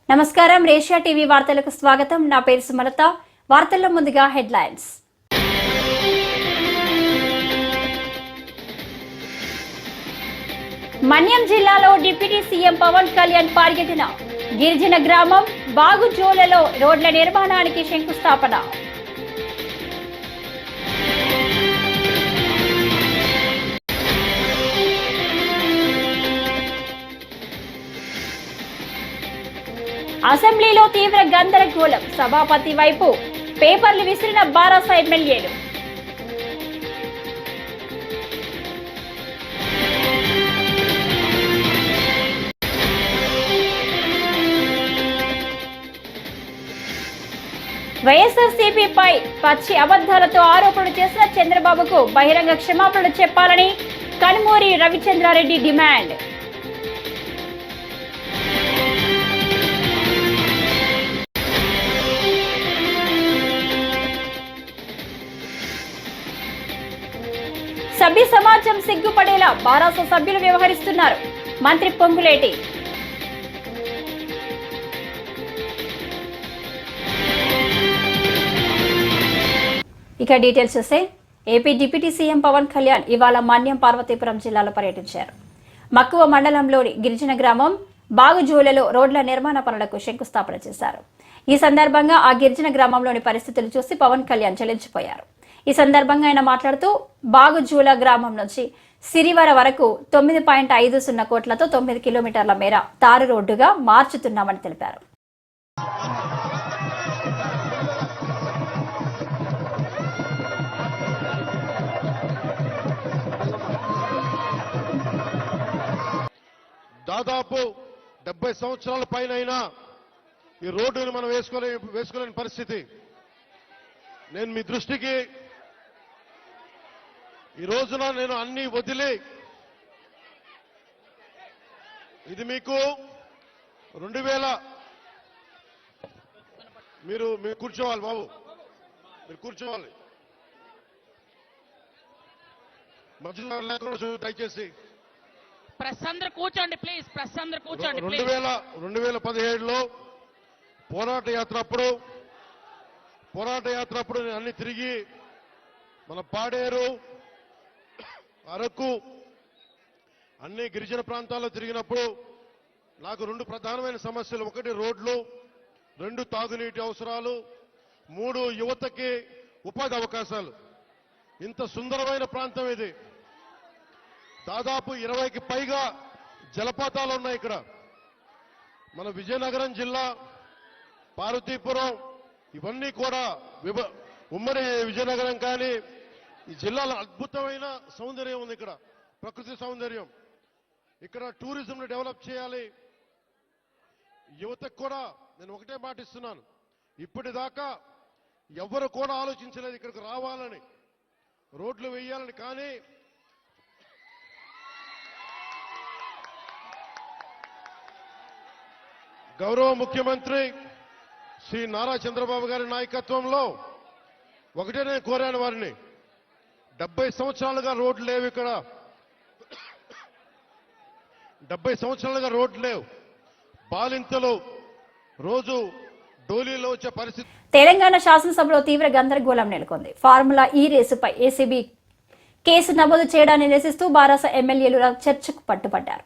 నమస్కారం రేషియా టీవీ వార్తలకు స్వాగతం. నా పేరు సుమలత. వార్తల్లో ముందుగా హెడ్లైన్స్. మన్యం జిల్లాలో డిప్యూటీ సీఎం పవన్ కళ్యాణ్ పర్యటన. గిరిజన గ్రామం బాగుజోలలో రోడ్ల నిర్మాణానికి శంకుస్థాపన. అసెంబ్లీలో తీవ్ర గందరగోళం. సభాపతి వైపు పేపర్లు విసిరిన బారాస ఎమ్మెల్యేలు. వైఎస్ఆర్సీపీపై పచ్చి అబద్ధాలతో ఆరోపణలు చేసిన చంద్రబాబుకు బహిరంగ క్షమాపణలు చెప్పాలని కనుమూరి రవిచంద్రారెడ్డి డిమాండ్. సభ్య సమాజం సిగ్గుపడేలా బారాస సభ్యులు వ్యవహరిస్తున్నారు. మంత్రి పొంగులేటి. ఇక డీటెయిల్స్ చూస్తే AP deputy CM Pawan Kalyan ఇవాళ మన్యం పార్వతీపురం జిల్లాలో పర్యటించారు. మక్కువ మండలంలోని గిరిజన గ్రామం బాగుజోలలో రోడ్ల నిర్మాణ పనులకు శంకుస్థాపన చేశారు. ఈ సందర్భంగా ఆ గిరిజన గ్రామంలోని పరిస్థితులు చూసి పవన్ కళ్యాణ్ చలించిపోయారు. ఈ సందర్భంగా ఆయన మాట్లాడుతూ బాగుజూల గ్రామం నుంచి సిరివర వరకు 9.50 కోట్లతో 9 కిలోమీటర్ల మేర తారు రోడ్డుగా మార్చుతున్నామని తెలిపారు. దాదాపు 70 సంవత్సరాల పైన ఈ రోడ్డుని మనం వేసుకోలేని పరిస్థితి. నేను మీ దృష్టికి ఈ రోజున నేను అన్ని వదిలి ఇది మీకు 2000 మీరు కూర్చోవాలి బాబు, మీరు కూర్చోవాలి. మధ్యలో దయచేసి ప్రెస్ అందరూ కూర్చోండి ప్లీజ్. ప్రెస్ అందరూ కూర్చోండి. 2017లో పోరాట యాత్ర అప్పుడు నేను అన్ని తిరిగి మన పాడేరు, అరకు అన్ని గిరిజన ప్రాంతాల్లో తిరిగినప్పుడు నాకు 2 ప్రధానమైన సమస్యలు. 1 రోడ్లు, 2 తాగునీటి అవసరాలు, 3 యువతకి ఉపాధి అవకాశాలు. ఇంత సుందరమైన ప్రాంతం ఇది. దాదాపు 20కి పైగా జలపాతాలు ఉన్నాయి ఇక్కడ. మన విజయనగరం జిల్లా, పార్వతీపురం ఇవన్నీ కూడా ఉమ్మడి విజయనగరం కానీ ఈ జిల్లాలో అద్భుతమైన సౌందర్యం ఉంది. ఇక్కడ ప్రకృతి సౌందర్యం. ఇక్కడ టూరిజంను డెవలప్ చేయాలి. యువతకు కూడా నేను ఒకటే మాట ఇస్తున్నాను, ఇప్పటిదాకా ఎవరు కూడా ఆలోచించలేదు ఇక్కడికి రావాలని, రోడ్లు వేయాలని. కానీ గౌరవ ముఖ్యమంత్రి శ్రీ నారా చంద్రబాబు గారి నాయకత్వంలో ఒకటే నేను కోరాను వారిని, 70 సంవత్సరాలుగా రోడ్లు లేవు ఇక్కడ. 70 సంవత్సరాలుగా రోడ్లు లేవు. బాలింతలు రోజు డోలీలో వచ్చే పరిస్థితి. తెలంగాణ శాసనసభలో తీవ్ర గందరగోళం నెలకొంది. ఫార్ములా ఈ రేసుపై ఏసీబీ కేసు నమోదు చేయడాన్ని నిరసిస్తూ బారాస ఎమ్మెల్యేలు చర్చకు పట్టుబడ్డారు.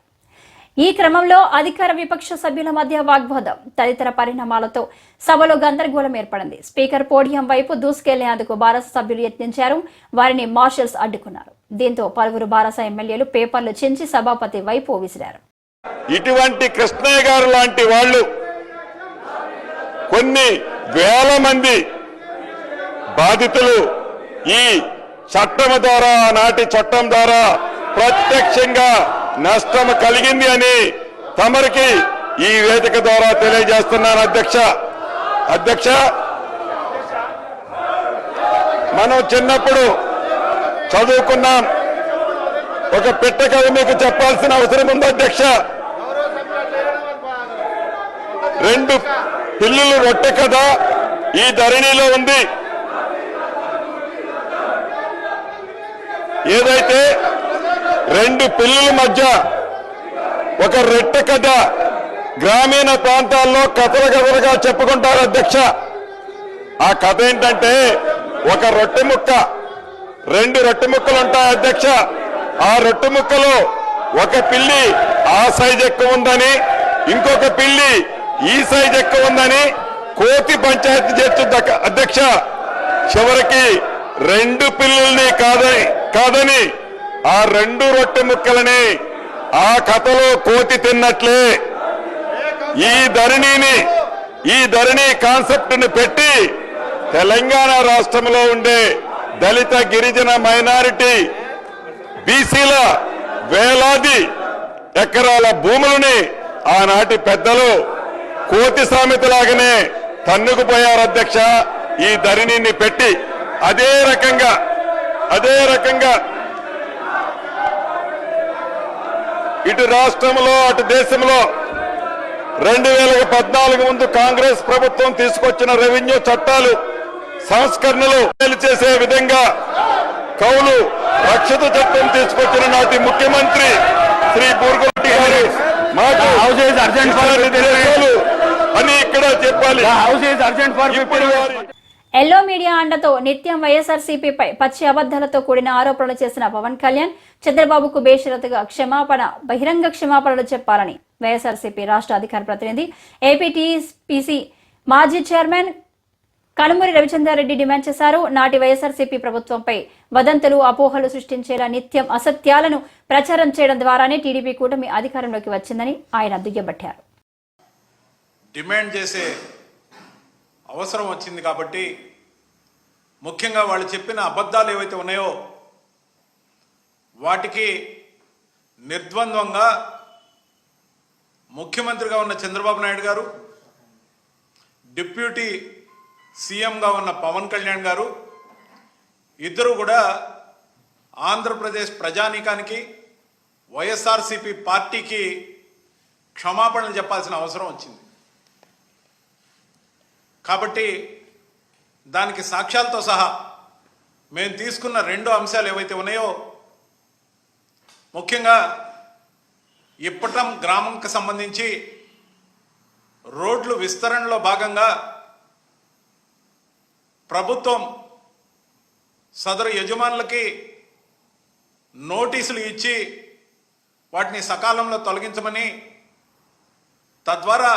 ఈ క్రమంలో అధికార విపక్ష సభ్యుల మధ్య వాగ్వాదం, తదితర పరిణామాలతో సభలో గందరగోళం ఏర్పడింది. స్పీకర్ పోడియం వైపు దూసుకెళ్లేందుకు బారాస సభ్యులు యత్నించారు. వారిని మార్షల్స్ అడ్డుకున్నారు. దీంతో పలువురు బారాస ఎమ్మెల్యేలు పేపర్లు చించి సభాపతి వైపు విసిరారు. ఇటువంటి కృష్ణయ్య గారు లాంటి వాళ్ళు కొన్ని వేల మంది బాధితులు ఈ చట్టం ద్వారా, నాటి చట్టం ద్వారా ప్రత్యక్షంగా నష్టం కలిగింది అని తమరికి ఈ వేదిక ద్వారా తెలియజేస్తున్నాను. అధ్యక్ష మనం చిన్నప్పుడు చదువుకున్నాం. ఒక పిట్ట కథ మీకు చెప్పాల్సిన అవసరం ఉంది అధ్యక్ష. 2 పిల్లులు రొట్టె కథ ఈ ధరణిలో ఉంది. ఏదైతే 2 పిల్లల మధ్య ఒక రెట్ట కథ గ్రామీణ ప్రాంతాల్లో కథలుగా చెప్పుకుంటారు అధ్యక్ష. ఆ కథ ఏంటంటే ఒక రొట్టె ముక్క, 2 రొట్టె ముక్కలు ఉంటాయి అధ్యక్ష. ఆ రొట్టె ముక్కలో ఒక పిల్లి ఆ సైజ్ ఎక్కువ ఉందని, ఇంకొక పిల్లి ఈ సైజ్ ఎక్కువ ఉందని కోతి పంచాయతీ చేస్తుంది అధ్యక్ష. చివరికి 2 పిల్లుల్ని కాదని ఆ 2 రొట్టె ముక్కలని ఆ కథలో కోతి తిన్నట్లే ఈ ధరణి కాన్సెప్ట్ ని పెట్టి తెలంగాణ రాష్ట్రంలో ఉండే దళిత, గిరిజన, మైనారిటీ, బీసీల వేలాది ఎకరాల భూములని ఆనాటి పెద్దలు కోతి సామెతలాగానే తన్నుకుపోయారు అధ్యక్ష. ఈ ధరణిని పెట్టి అదే రకంగా ఇటు రాష్ట్రంలో అటు దేశంలో 2014 ముందు కాంగ్రెస్ ప్రభుత్వం తీసుకొచ్చిన రెవెన్యూ చట్టాలు సంస్కరణలు చేసే విధంగా కౌలు రక్షిత చట్టం తీసుకొచ్చిన నాటి ముఖ్యమంత్రి శ్రీ బూర్గురెడ్డి గారు మాకు అని ఇక్కడ చెప్పాలి. ఎల్లో మీడియా అండతో నిత్యం వైఎస్ఆర్సీపీపై పచ్చి అబద్దాలతో కూడిన ఆరోపణలు చేసిన పవన్ కళ్యాణ్ చంద్రబాబుకు బేషరతుగా బహిరంగ క్షమాపణలు చెప్పాలని వైఎస్ఆర్సీపీ రాష్ట్ర అధికార ప్రతినిధి ఏపీటీపీసీ మాజీ చైర్మన్ కనుమూరి రవిచంద్రారెడ్డి డిమాండ్ చేశారు. నాటి వైఎస్ఆర్సీపీ ప్రభుత్వంపై వదంతులు, అపోహలు సృష్టించేలా నిత్యం అసత్యాలను ప్రచారం చేయడం ద్వారానే టీడీపీ కూటమి అధికారంలోకి వచ్చిందని ఆయన దుయ్యబట్టారు. డిమాండ్ చేసే అవసరం వచ్చింది కాబట్టి ముఖ్యంగా వాళ్ళు చెప్పిన అబద్ధాలు ఏవైతే ఉన్నాయో వాటికి నిర్ద్వంద్వంగా ముఖ్యమంత్రిగా ఉన్న చంద్రబాబు నాయుడు గారు, డిప్యూటీ సీఎంగా ఉన్న పవన్ కళ్యాణ్ గారు ఇద్దరు కూడా ఆంధ్రప్రదేశ్ ప్రజానీకానికి, వైఎస్ఆర్సీపీ పార్టీకి క్షమాపణలు చెప్పాల్సిన అవసరం వచ్చింది. కాబట్టి దానికి సాక్ష్యాలతో సహా మేము తీసుకున్న 2 అంశాలు ఏవైతే ఉన్నాయో, ముఖ్యంగా ఇప్పటం గ్రామంకి సంబంధించి రోడ్లు విస్తరణలో భాగంగా ప్రభుత్వం సదరు యజమానులకి నోటీసులు ఇచ్చి వాటిని సకాలంలో తొలగించమని, తద్వారా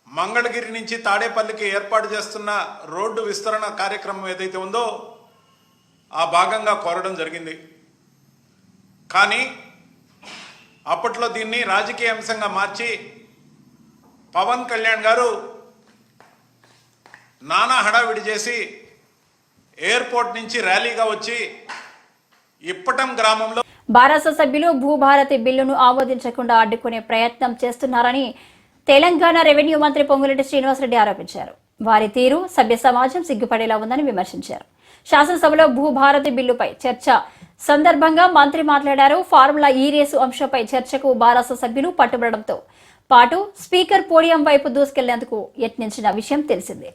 మంగళగిరి నుంచి తాడేపల్లికి ఏర్పాటు చేస్తున్న రోడ్డు విస్తరణ కార్యక్రమం ఏదైతే ఉందో ఆ భాగంగా కోరడం జరిగింది. కానీ అప్పట్లో దీన్ని రాజకీయ అంశంగా మార్చి పవన్ కళ్యాణ్ గారు నానా హడావిడి చేసి ఎయిర్పోర్ట్ నుంచి ర్యాలీగా వచ్చి ఇప్పటం గ్రామంలో బారాస సభ్యులు భూభారతి బిల్లును ఆమోదించకుండా అడ్డుకునే ప్రయత్నం చేస్తున్నారని తెలంగాణ రెవెన్యూ మంత్రి పొంగులేటి శ్రీనివాసరెడ్డి ఆరోపించారు. వారి తీరు సభ్య సమాజం సిగ్గుపడేలా ఉందని విమర్శించారు. శాసనసభలో భూభారతి బిల్లుపై చర్చ సందర్భంగా మంత్రి మాట్లాడారు. ఫార్ములా ఈ రేసు అంశంపై చర్చకు బారాస సభ్యులు పట్టుబడడంతో పాటు స్పీకర్ పోడియం వైపు దూసుకెళ్లేందుకు యత్నించిన విషయం తెలిసిందే.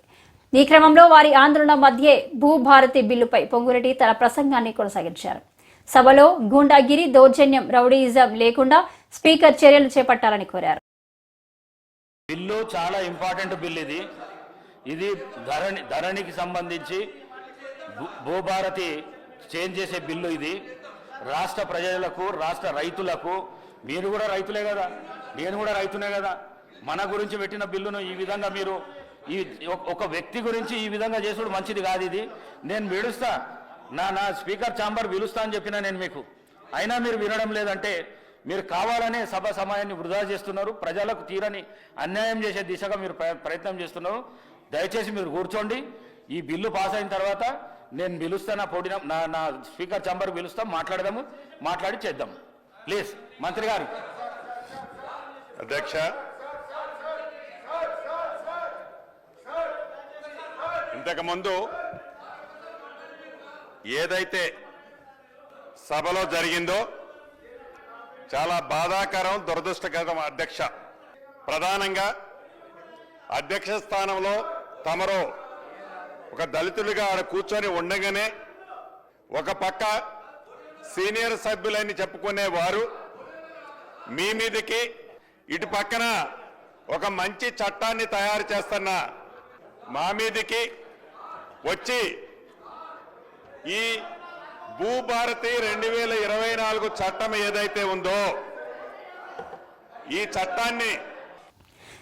ఈ క్రమంలో వారి ఆందోళన మధ్యే భూభారతి బిల్లుపై పొంగులేటి తన ప్రసంగాన్ని కొనసాగించారు. సభలో గూండాగిరి, దౌర్జన్యం, రౌడీయిజం లేకుండా స్పీకర్ చర్యలు చేపట్టాలని కోరారు. బిల్లు చాలా ఇంపార్టెంట్ బిల్. ఇది ధరణికి సంబంధించి భూభారతి చేంజ్ చేసే బిల్లు. ఇది రాష్ట్ర ప్రజలకు, రాష్ట్ర రైతులకు, మీరు కూడా రైతులే కదా, నేను కూడా రైతునే కదా, మన గురించి పెట్టిన బిల్లును ఈ విధంగా మీరు ఒక వ్యక్తి గురించి ఈ విధంగా చేసుడు మంచిది కాదు. ఇది నేను పిలుస్తా, నా స్పీకర్ ఛాంబర్ పిలుస్తా అని చెప్పినా నేను మీకు, అయినా మీరు వినడం లేదంటే మీరు కావాలనే సభ సమయాన్ని వృధా చేస్తున్నారు. ప్రజలకు తీరని అన్యాయం చేసే దిశగా మీరు ప్రయత్నం చేస్తున్నారు. దయచేసి మీరు కూర్చోండి. ఈ బిల్లు పాస్ అయిన తర్వాత నేను పిలుస్తా, నా స్పీకర్ ఛాంబర్ పిలుస్తాం, మాట్లాడదాము, మాట్లాడి చేద్దాం. ప్లీజ్ మంత్రి గారు. అధ్యక్ష, ఇంతకుముందు ఏదైతే సభలో జరిగిందో చాలా బాధాకరం, దురదృష్టకరం అధ్యక్ష. ప్రధానంగా అధ్యక్ష స్థానంలో తమరు ఒక దళితులుగా ఆడ కూర్చొని ఉండగానే ఒక పక్క సీనియర్ సభ్యులని చెప్పుకునే వారు మీ మీదకి ఇటు పక్కన ఒక మంచి చట్టాన్ని తయారు చేస్తున్న మా మీదికి వచ్చి ఈ భూభారతి 2024 చట్టం ఏదైతే ఉందో ఈ చట్టాన్ని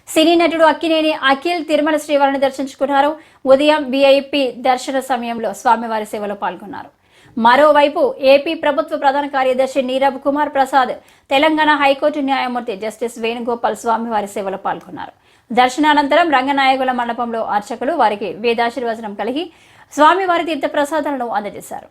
సినీ నటుడు అక్కినేని అఖిల్ తిరుమల శ్రీవారిని దర్శించుకున్నారు. ఉదయం విఐపి దర్శన సమయంలో స్వామివారి సేవలో పాల్గొన్నారు. మరోవైపు ఏపీ ప్రభుత్వ ప్రధాన కార్యదర్శి నీరబ్ కుమార్ ప్రసాద్, తెలంగాణ హైకోర్టు న్యాయమూర్తి జస్టిస్ వేణుగోపాల్ స్వామివారి సేవలో పాల్గొన్నారు. దర్శనానంతరం రంగనాయకుల మండపంలో అర్చకులు వారికి వేదాశీర్వచనం కలిగి స్వామివారి తీర్థ ప్రసాదాలను అందజేశారు.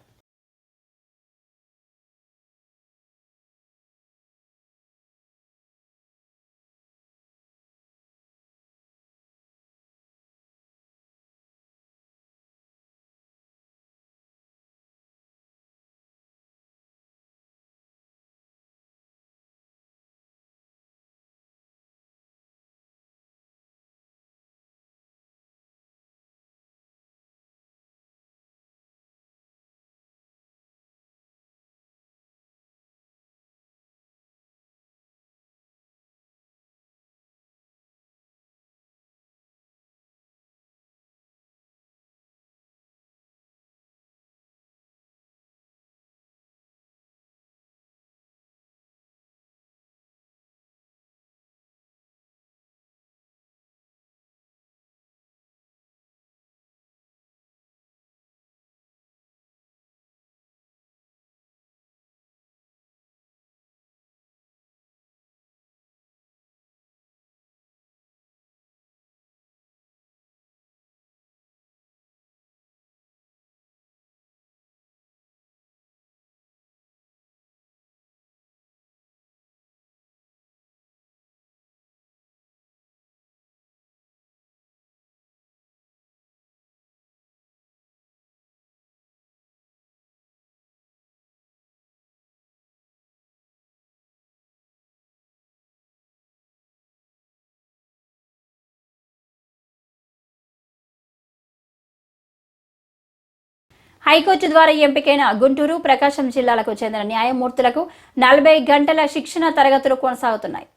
హైకోర్టు ద్వారా ఎంపికైన గుంటూరు, ప్రకాశం జిల్లాలకు చెందిన న్యాయమూర్తులకు 40 గంటల శిక్షణ తరగతులు కొనసాగుతున్నాయి.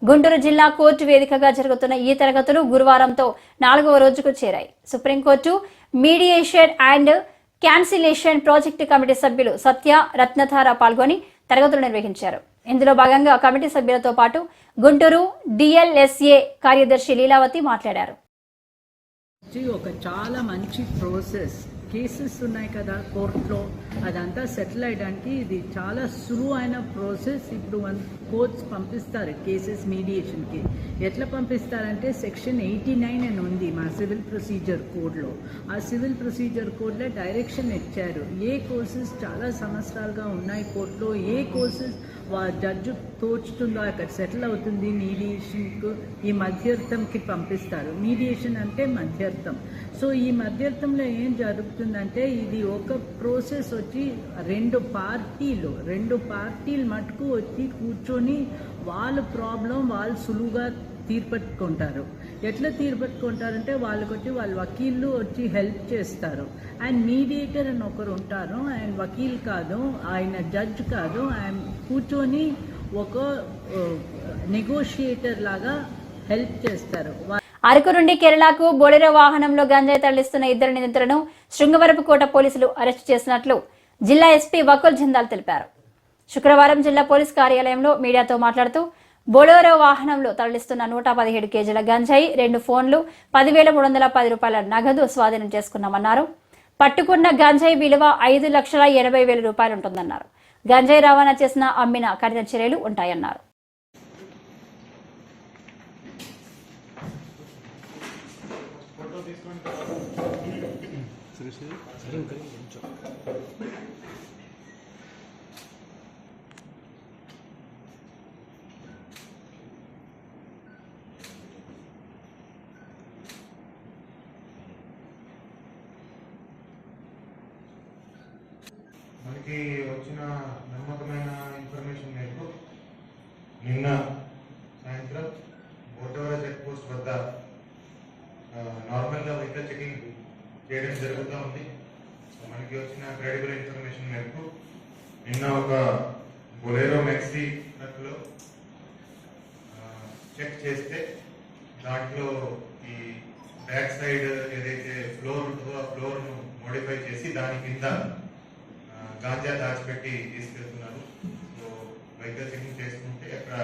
గుంటూరు జిల్లా కోర్టు వేదికగా జరుగుతున్న ఈ తరగతులు గురువారంతో 4వ రోజుకు చేరాయి. Supreme court mediation and cancellation project committee సభ్యులు సత్య, రత్నధార పాల్గొని తరగతులు నిర్వహించారు. ఇందులో భాగంగా కమిటీ సభ్యులతో పాటు గుంటూరు డిఎల్ఎస్ఏ కార్యదర్శి లీలావతి మాట్లాడారు. ఒక చాలా మంచి ప్రాసెస్, కేసెస్ ఉన్నాయి కదా కోర్టులో, అదంతా సెటిల్ అయ్యడానికి ఇది చాలా సులువైన ప్రాసెస్. ఇప్పుడు కోర్ట్స్ పంపిస్తారు కేసెస్ మీడియేషన్కి. ఎట్లా పంపిస్తారంటే సెక్షన్ 89 అని ఉంది మా సివిల్ ప్రొసీజర్ కోడ్లో. ఆ సివిల్ ప్రొసీజర్ కోడ్లో డైరెక్షన్ ఇచ్చారు. ఏ కోర్సెస్ చాలా సంవత్సరాలుగా ఉన్నాయి కోర్టులో, ఏ కోర్సెస్ జడ్జి తోచుతుందో అక్కడ సెటిల్ అవుతుంది మీడియేషన్కు, ఈ మధ్యర్థంకి పంపిస్తారు. మీడియేషన్ అంటే మధ్యర్థం. సో ఈ మధ్యర్థంలో ఏం జరుగుతుందంటే ఇది ఒక ప్రాసెస్ వచ్చి రెండు పార్టీలు మటుకు వచ్చి కూర్చొని వాళ్ళ ప్రాబ్లం వాళ్ళు సులువుగా తీర్పెట్టుకుంటారు. ఎట్లా తీర్పెట్టుకుంటారంటే వాళ్ళకొచ్చి వాళ్ళ వకీళ్ళు వచ్చి హెల్ప్ చేస్తారు. అండ్ మీడియేటర్ అని ఒకరు ఉంటారు, ఆయన వకీల్ కాదు, ఆయన జడ్జ్ కాదు, ఆయన కూర్చొని ఒక నెగోషియేటర్ లాగా హెల్ప్ చేస్తారు. అరకు నుండి కేరళకు బొలెరో వాహనంలో గంజాయి తరలిస్తున్న 2 నిందితులను శృంగవరపుకోట పోలీసులు అరెస్టు చేసినట్లు జిల్లా ఎస్పీ వకుల్ జిందాల్ తెలిపారు. శుక్రవారం జిల్లా పోలీస్ కార్యాలయంలో మీడియాతో మాట్లాడుతూ బొలెరో వాహనంలో తరలిస్తున్న 117 కేజీల గంజాయి, 2 ఫోన్లు, 10,310 రూపాయల నగదు స్వాధీనం చేసుకున్నామన్నారు. పట్టుకున్న గంజాయి విలువ 5,80,000 రూపాయలు ఉంటుందన్నారు. గంజాయి రవాణా చేసిన, అమ్మిన కఠిన చర్యలు ఉంటాయన్నారు. మనకి వచ్చిన నమ్మకమైన ఇన్ఫర్మేషన్ మేరకు నిన్న సాయంత్రం బోటవర చెక్ పోస్ట్ వద్ద నార్మల్గా వెహికల్ చెకింగ్ చేయడం జరుగుతూ ఉంది. మనకి వచ్చిన క్రెడిబుల్ ఇన్ఫర్మేషన్ మేరకు నిన్న ఒక బొలెరో మెక్సీ ట్రక్లో చెక్ చేస్తే దాంట్లో ఈ బ్యాక్ సైడ్ ఏదైతే ఫ్లోర్ ఉంటుందో ఆ ఫ్లోర్ను మోడిఫై చేసి దాని కింద గాంజా దాచిపెట్టి తీసుకెళ్తున్నారు. సో వెహికల్ చెకింగ్ చేసుకుంటే అక్కడ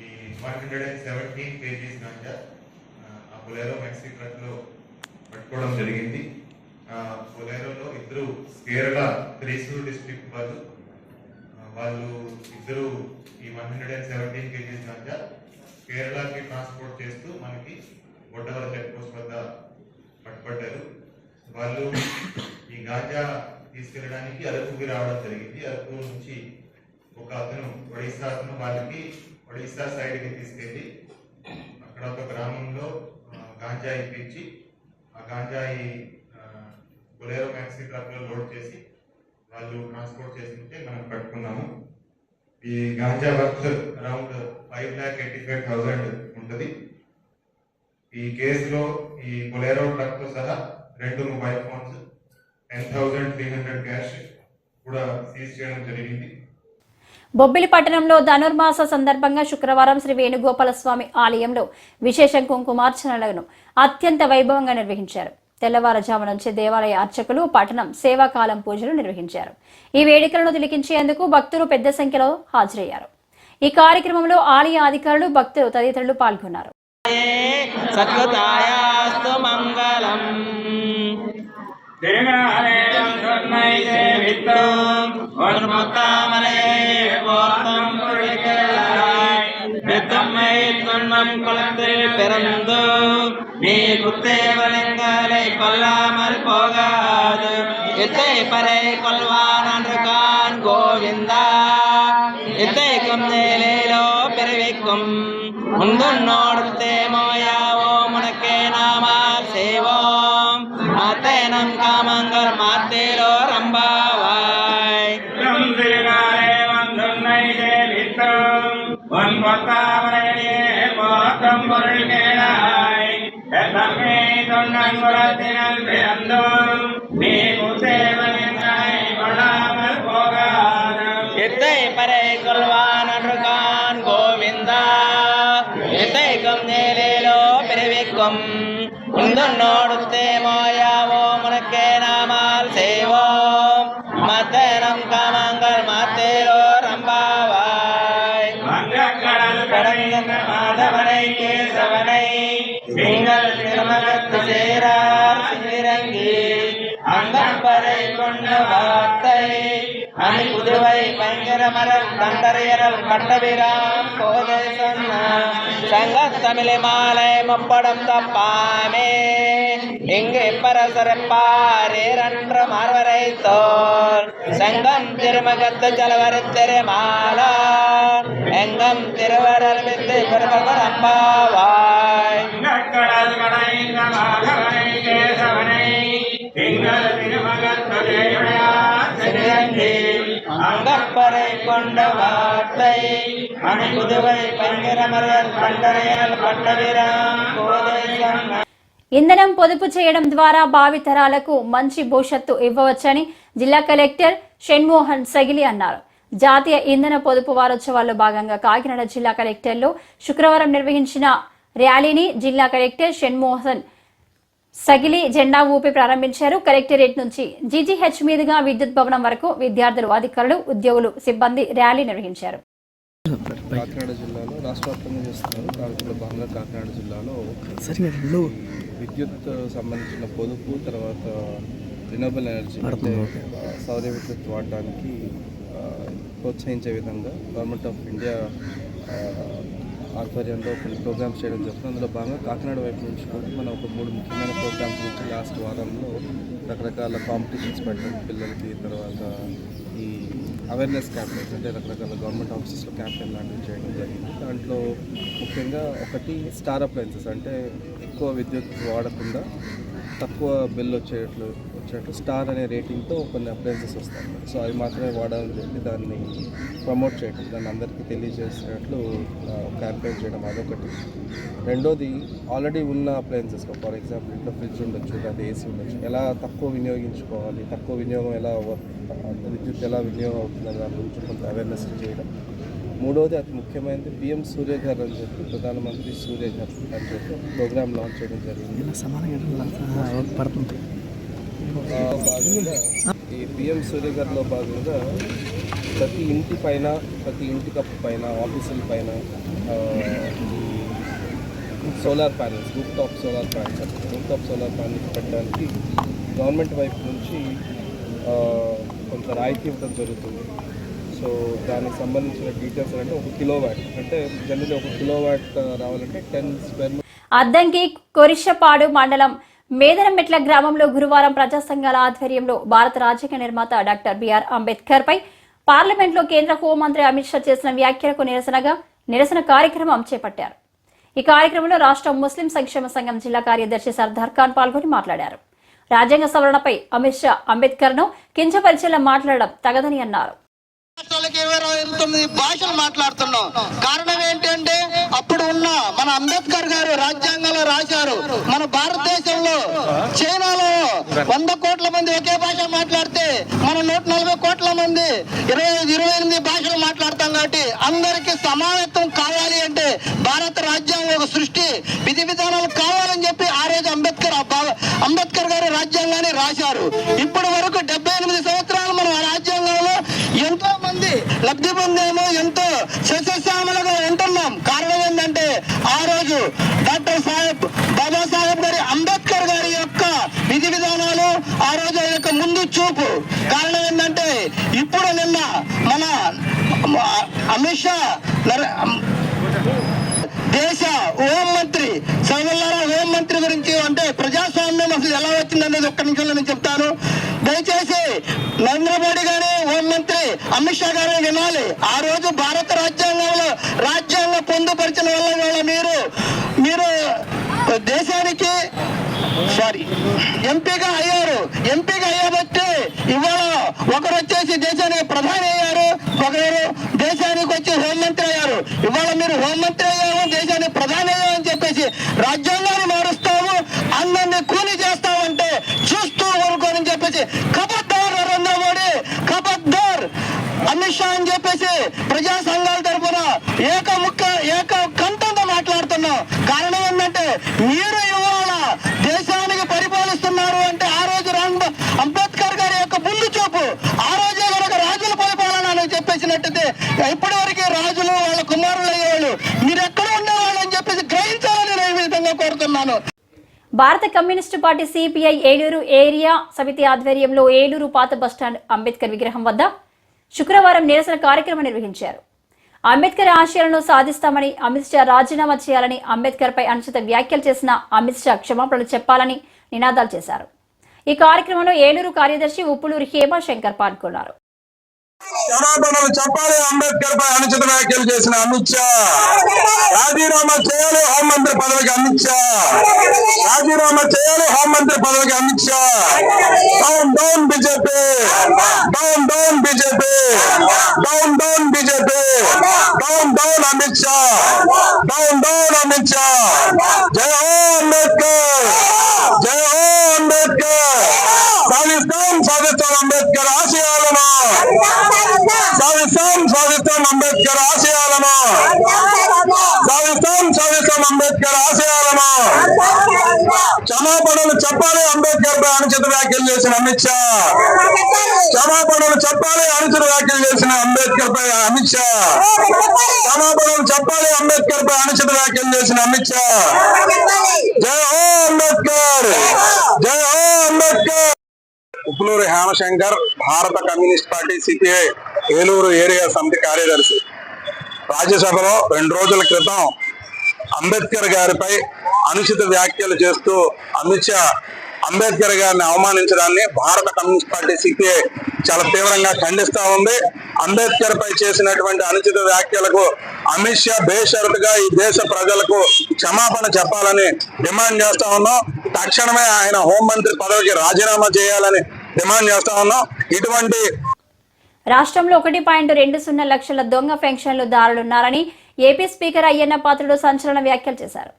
ఈ 117 kgs గాంజా ఆ బొలెరో మ్యాక్సీ ట్రక్ లో పట్టుకోవడం జరిగింది. బొలెరోలో ఇద్దరు కేరళ త్రిశూర్ డిస్ట్రిక్ట్ వాళ్ళు ఇద్దరు ఈ 117 kgs గాంజా కేరళకి ట్రాన్స్పోర్ట్ చేస్తూ మనకి గొడ్డవల చెక్ పోస్ట్ వద్ద పట్టుబడ్డారు. వాళ్ళు ఈ గాంజా తీసుకెళ్ళడానికి అరకుకి రావడం జరిగింది. అరకు నుంచి ఒక అతను ఒడిశా అతను వాళ్ళకి ఒడిశా సైడ్కి తీసుకెళ్ళి అక్కడ ఒక గ్రామంలో గాంజా ఇప్పించి ఆ గాంజాయి బొలెరో మ్యాక్సీ ట్రక్లో లోడ్ చేసి వాళ్ళు ట్రాన్స్పోర్ట్ చేస్తుంటే మనం పట్టుకున్నాము. ఈ గాంజా వర్త్ అరౌండ్ 5,85,000 ఉంటుంది. ఈ కేసులో ఈ బొలెరో ట్రక్ తో సహా 2 మొబైల్ ఫోన్స్ 10,300 క్యాష్ కూడా సీజ్ చేయడం జరిగింది. బొబ్బిలి పట్టణంలో ధనుర్మాస సందర్భంగా శుక్రవారం శ్రీ వేణుగోపాల స్వామి ఆలయంలో విశేష కుంకుమార్చనలను అత్యంత వైభవంగా నిర్వహించారు. తెల్లవారుజాము నుంచి దేవాలయ అర్చకులు పట్టణం సేవాకాలం పూజలు నిర్వహించారు. ఈ వేడుకలను తిలకించేందుకు భక్తులు పెద్ద సంఖ్యలో హాజరయ్యారు. ఈ కార్యక్రమంలో ఆలయ అధికారులు, భక్తులు తదితరులు పాల్గొన్నారు. பிறந்தோ நீ குத்தேவலங்களை கொல்லாமல் போகாது இத்தை பறை கொள்வான் கோவிந்தா இத்தைக்கும் நேலேலோ பிறவிக்கும் முந்தொன்னோடுத்தே மோயாவோ முனக்கே நாமா செய்வோம் மாத்தேனம் காமங்கள் மாத்தேலோ ரம்பாவாய் திருநாளே வந்துன்னை சேவித்தோம் உன் கொத்தாமரையே போத்தம் பொருள் கேளாய் தம்மே தொன்னன் குலத்தினல் பிறந்தோம் நீ குத்தேவலங்களை கொள்ளாமல் போகாது இத்தை பறை கொள்வான் அன்றுகான் கோவிந்தா இத்தைக்கும் நேலேலோ பிறவிக்கும் உந்தொன்னோடுத்தே மோயாவோ முனக்கே நாமால் செய்வோம் மத்தனம் காமங்கள் மாத்தேலோ ரம்பாவாய் கடல் கடந்த மாதவனை கேசவனை நீங்கள் திருமணத்து சேரார் சிறங்கி அங்கப்பறை கொண்ட வார்த்தை அணி புதுவை பயங்கர மரல் தண்டரையரல் கட்டபிராம் கோதை சொன்ன சங்கத்தமிழை மாலை முப்படம் தப்பாமே இங்கு பரசரப்பாரேரன்ற மார்வரை தோல் சங்கம் திருமகத்து ஜலவர திருமாலா எங்கம் திருவரல் வித்து பெருமகர் அம்பாவாய் கடல் கடைந்த மாதவனை கேசவனை திங்கள் திருமகத்து அங்கப்பறை கொண்ட வார்த்தை அணி புதுவை பங்கிரமரல் கண்டரையல் பட்டவிராம் கோதை சொன்ன ఇంధనం పొదుపు చేయడం ద్వారా భావితరాలకు మంచి భవిష్యత్తు ఇవ్వవచ్చని జిల్లా కలెక్టర్ షణ్మోహన్ సగిలి అన్నారు. జాతీయ ఇంధన పొదుపు వారోత్సవాల్లో భాగంగా కాకినాడ జిల్లా కలెక్టర్లో శుక్రవారం నిర్వహించిన ర్యాలీని జిల్లా కలెక్టర్ షణ్మోహన్ సగిలి జెండా ఊపి ప్రారంభించారు. కలెక్టరేట్ నుంచి జీజీహెచ్ మీదుగా విద్యుత్ భవనం వరకు విద్యార్థులు, అధికారులు, ఉద్యోగులు, సిబ్బంది ర్యాలీ నిర్వహించారు. కాకినాడ జిల్లాలో రాష్ట్ర వ్యాప్తంగా చేస్తున్నారు. దాంట్లో భాగంగా కాకినాడ జిల్లాలో విద్యుత్ సంబంధించిన పొదుపు, తర్వాత రినవబుల్ ఎనర్జీ అంటే సౌర విద్యుత్ వాడడానికి ప్రోత్సహించే విధంగా గవర్నమెంట్ ఆఫ్ ఇండియా ఆధ్వర్యంలో కొన్ని ప్రోగ్రామ్స్ చేయడం జరుగుతుంది. అందులో భాగంగా కాకినాడ వైపు నుంచి కూడా మనం ఒక 3 ముఖ్యమైన ప్రోగ్రామ్స్ నుంచి లాస్ట్ వారంలో రకరకాల కాంపిటీషన్స్ పెట్టడం పిల్లలకి, తర్వాత ఈ అవేర్నెస్ క్యాంపెయిన్స్ అంటే రకరకాల గవర్నమెంట్ ఆఫీసెస్లో క్యాంపెయిన్ లాంటివి చేయడం జరిగింది. దాంట్లో ముఖ్యంగా ఒకటి స్టార్ అప్లయన్సెస్ అంటే ఎక్కువ విద్యుత్ వాడకుండా తక్కువ బిల్ వచ్చేటట్లు స్టార్ అనే రేటింగ్తో కొన్ని అప్లయన్సెస్ వస్తాయి. సో అవి మాత్రమే వాడాలని చెప్పి దాన్ని ప్రమోట్ చేయడం, దాన్ని అందరికీ తెలియజేసేటట్లు క్యాంపెయిన్ చేయడం అదొకటి. రెండోది ఆల్రెడీ ఉన్న అప్లయన్సెస్లో ఫర్ ఎగ్జాంపుల్ ఇంట్లో ఫ్రిడ్జ్ ఉండొచ్చు, లేదా ఏసీ ఉండొచ్చు, ఎలా తక్కువ వినియోగించుకోవాలి, తక్కువ వినియోగం ఎలా విద్యుత్ ఎలా వినియోగం అవుతుందని దాని గురించి కొంత అవేర్నెస్ చేయడం. మూడవది అతి ముఖ్యమైనది పిఎం సూర్యఘర్ అని చెప్పి ప్రధానమంత్రి సూర్యఘర్ అని చెప్పి ప్రోగ్రామ్ లాంచ్ చేయడం జరిగింది. భాగంగా ఈ పిఎం సూర్యఘర్లో భాగంగా ప్రతి ఇంటి పైన, ప్రతి ఇంటి కప్పు పైన, ఆఫీసుల పైన solar panels, roof top solar panels పెట్టడానికి గవర్నమెంట్ వైపు నుంచి కొంత రాయితీ ఇవ్వడం జరుగుతుంది. సో దానికి సంబంధించిన డీటెయిల్స్ అంటే 1 కిలోవాట్ అంటే జనరల్లీ 1 కిలోవాట్ రావాలంటే 10 స్క్వేర్. అద్దంకి కొరిషపాడు మండలం మేదనమెట్ల గ్రామంలో గురువారం ప్రజా సంఘాల ఆధ్వర్యంలో భారత రాజ్యాంగ నిర్మాత డాక్టర్ బిఆర్ అంబేద్కర్ పై పార్లమెంట్లో కేంద్ర హోంమంత్రి అమిత్ షా చేసిన వ్యాఖ్యలకు నిరసన కార్యక్రమం చేపట్టారు. ఈ కార్యక్రమంలో రాష్ట్ర ముస్లిం సంక్షేమ సంఘం జిల్లా కార్యదర్శి సర్దార్ ఖాన్ పాల్గొని మాట్లాడారు. రాజ్యాంగ సవరణపై అమిత్ షా అంబేద్కర్ ను కించపరిచేలా మాట్లాడడం తగదని అన్నారు. 29 భాషలు మాట్లాడుతున్నాం. కారణం ఏంటంటే అప్పుడు ఉన్న మన అంబేద్కర్ గారు రాజ్యాంగంలో రాశారు, మన భారతదేశంలో చైనాలో 100 కోట్ల మంది ఒకే భాష మాట్లాడితే మన 140 కోట్ల మంది 28 భాషలు మాట్లాడతాం. కాబట్టి అందరికీ సమానత్వం కావాలి అంటే భారత రాజ్యాంగం ఒక సృష్టి విధి విధానాలు కావాలని చెప్పి ఆ రోజు అంబేద్కర్ గారు రాజ్యాంగాన్ని రాశారు. ఇప్పటి వరకు 78 సంవత్సరాలు మనం ఆ రాజ్యాంగంలో ఎంతో మంది లబ్ధి పొందాము, ఎంతో సస్యశ్యామలుగా ఉంటున్నాం. కారణం ఏంటంటే ఆ రోజు బాబాసాహెబ్ గారి అంబేద్కర్ గారి యొక్క విధి విధానాలు, ఆ రోజు ఆయన యొక్క ముందు చూపు. కారణం ఏంటంటే ఇప్పుడు నిన్న మన అమిత్ షా దేశ హోంమంత్రి హోంమంత్రి గురించి అంటే ప్రజాస్వామ్యం అసలు ఎలా వచ్చిందనేది ఒక్క నిమిషంలో నేను చెప్తాను. దయచేసి నరేంద్ర మోడీ గారి హోంమంత్రి అమిత్ షా గారిని వినాలి. ఆ రోజు భారత రాజ్యాంగంలో రాజ్యాంగం పొందుపరిచిన వల్ల మీరు దేశానికి ఎంపీగా అయ్యారు. ఎంపీగా అయ్యబట్టి ఇవాళ ఒకరు వచ్చేసి దేశానికి ప్రధాని అయ్యారు, ఒకరు దేశానికి వచ్చి హోంమంత్రి అయ్యారు. ఇవాళ మీరు హోంమంత్రి అయ్యాము, దేశానికి ప్రధాని అయ్యామని చెప్పేసి రాజ్యాంగాన్ని మారుస్తాము, అందరినీ కూలీ చేస్తామంటే చూస్తూ ఊరుకోని చెప్పేసి ఖబర్దార్ నరేంద్ర మోడీ, ఖబర్దార్ అమిత్ షా అని చెప్పేసి ప్రజా సంఘాల తరఫున ఏక కంఠంతో మాట్లాడుతున్నాం. కారణం ఏంటంటే మీరు ఇవాళ దేశానికి పరిపాలిస్తున్నారు అంటే ఆ రోజు అంబేద్కర్ గారి యొక్క ముందు చూపు, ఆ రోజే కనుక రాజుల పరిపాలన అని చెప్పేసినట్టయితే ఇప్పటి వరకు రాజులు వాళ్ళ కుమారులు అయ్యేవాళ్ళు, మీరు ఎక్కడ ఉండేవాళ్ళు అని చెప్పేసి గ్రహించాలని నేను ఈ విధంగా కోరుతున్నాను. భారత communist party CPI Eluru area సమితి ఆధ్వర్యంలో ఏలూరు పాత బస్టాండ్ అంబేద్కర్ విగ్రహం వద్ద శుక్రవారం నిరసన కార్యక్రమం నిర్వహించారు. అంబేద్కర్ ఆశయాలను సాధిస్తామని, అమిత్ షా రాజీనామా చేయాలని, అంబేద్కర్ పై అనుచిత వ్యాఖ్యలు చేసిన అమిత్ షా క్షమాపణలు చెప్పాలని నినాదాలు చేశారు. ఈ కార్యక్రమంలో ఏలూరు కార్యదర్శి ఉప్పులూరి హేమశంకర్ పాల్గొన్నారు. క్షమాపణలు చెప్పాలి, అంబేద్కర్ పై అనుచిత వ్యాఖ్యలు చేసిన అమిత్ షా రాజీనామా చేయాలి, హోంమంత్రి పదవికి అమిత్ షా రాజీనామా చేయాలి, హోంమంత్రి పదవికి Amit Shah. Down down BJP, down down BJP, down down BJP, down down Amit Shah, down down Amit Shah. జై హో అంబేద్కర్, జై హో అంబేద్కర్. సాధిస్తాం అంబేద్కర్ ఆశయాలను, సాధిస్తాం అంబేద్కర్ ఆశయాలను, సాధిస్తాం అంబేద్కర్ ఆశయాలను. క్షమాపణలు చెప్పాలి, అంబేద్కర్ పై అనుచిత వ్యాఖ్యలు చేసిన అమిత్ షా క్షమాపణలు చెప్పాలి, అనుచిత వ్యాఖ్యలు చేసిన అంబేద్కర్ పై అమిత్ షా క్షమాపణలు చెప్పాలి, అంబేద్కర్ పై అనుచిత వ్యాఖ్యలు చేసిన అమిత్ షా. జై హో అంబేద్కర్, జై హో అంబేద్కర్. ఉప్పులూరి హేమశంకర్, భారత communist party CPI Eluru area సమితి కార్యదర్శి. రాజ్యసభలో 2 రోజుల క్రితం అంబేద్కర్ గారిపై అనుచిత వ్యాఖ్యలు చేస్తూ అమిత్ షా అంబేద్కర్ గారిని అవమానించడాన్ని భారత కమ్యూనిస్ట్ పార్టీ సిపిఐ చాలా తీవ్రంగా ఖండిస్తా ఉంది. అంబేద్కర్ పై చేసినటువంటి అనుచిత వ్యాఖ్యలకు అమిత్ షా బేషరతుగా ఈ దేశ ప్రజలకు క్షమాపణ చెప్పాలని డిమాండ్ చేస్తా ఉన్నాం. తక్షణమే ఆయన హోంమంత్రి పదవికి రాజీనామా చేయాలని డిమాండ్ చేస్తా ఉన్నాం. ఇటువంటి రాష్ట్రంలో 1.20 లక్షల దొంగ పెన్షన్లు దారులున్నారని ఏపీ స్పీకర్ అయ్యన్న పాత్రుడు సంచలన వ్యాఖ్యలు చేశారు.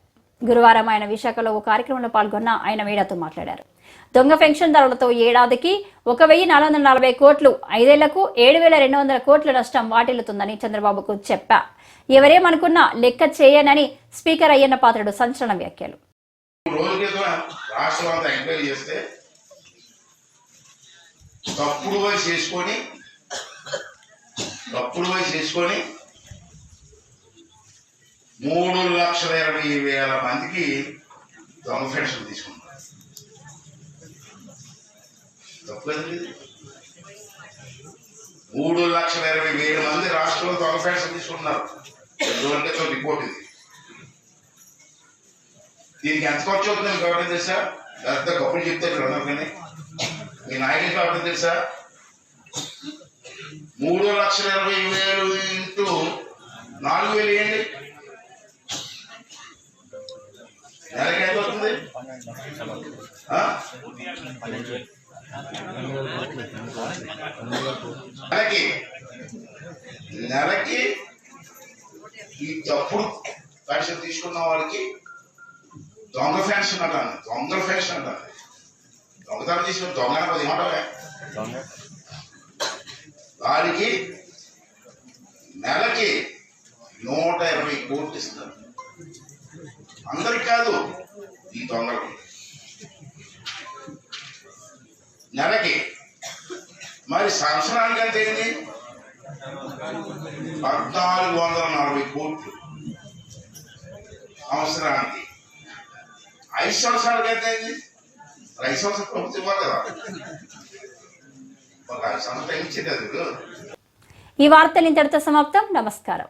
గురువారం ఆయన విశాఖలో ఓ కార్యక్రమంలో పాల్గొన్న ఆయన మీడియాతో మాట్లాడారు. దొంగ పెన్షన్దారులతో ఏడాదికి 1,440 కోట్లు, 5 ఏళ్లకు 7,200 కోట్ల నష్టం వాటిల్లుతుందని చంద్రబాబుకు చెప్పా. ఎవరేమనుకున్నా లెక్క చేయనని స్పీకర్ అయ్యన్న పాత్రుడు సంచలన వ్యాఖ్యలు. తప్పుడు వయసు చేసుకొని 3,20,000 మందికి దొంగ పెన్షన్ తీసుకుంటారు. తప్పు కదండి. 3,20,000 మంది రాష్ట్రంలో దొంగ పెన్షన్ తీసుకుంటున్నారు. రిపోర్ట్ ఇది. దీనికి ఎంత ఖర్చు అవుతుంది మీకు ఎవరైనా తెలుసా? పెద్ద కప్పులు చెప్తారు అందరూ, కానీ మీ నాయకుడికి ఎవరైనా తెలుసా? 3,20,000 ఇంటూ 4,000 వేయండి, నెలకి ఎంత అవుతుంది? నెలకి ఈ తప్పుడు పెన్షన్ తీసుకున్న వాళ్ళకి దొంగ పెన్షన్ అంటాను. దొంగతనం తీసుకున్న దొంగ 10 ఏమంటావే, వారికి నెలకి 120 కోట్లు ఇస్తారు. అందరికి కాదు, ఈ దొంగలకి నెలకి. మరి సంవత్సరానికి అంటే ఏంటి? 1,440 కోట్లు సంవత్సరానికి. 5 సంవత్సరాలకి అయితే ఏంటి? 5 సంవత్సరాలు ప్రభుత్వం ఇవ్వాలి కదా, ఒక 5 సంవత్సరాలు ఇచ్చేది. ఈ వార్తలు ఇంతటితో సమాప్తం. నమస్కారం.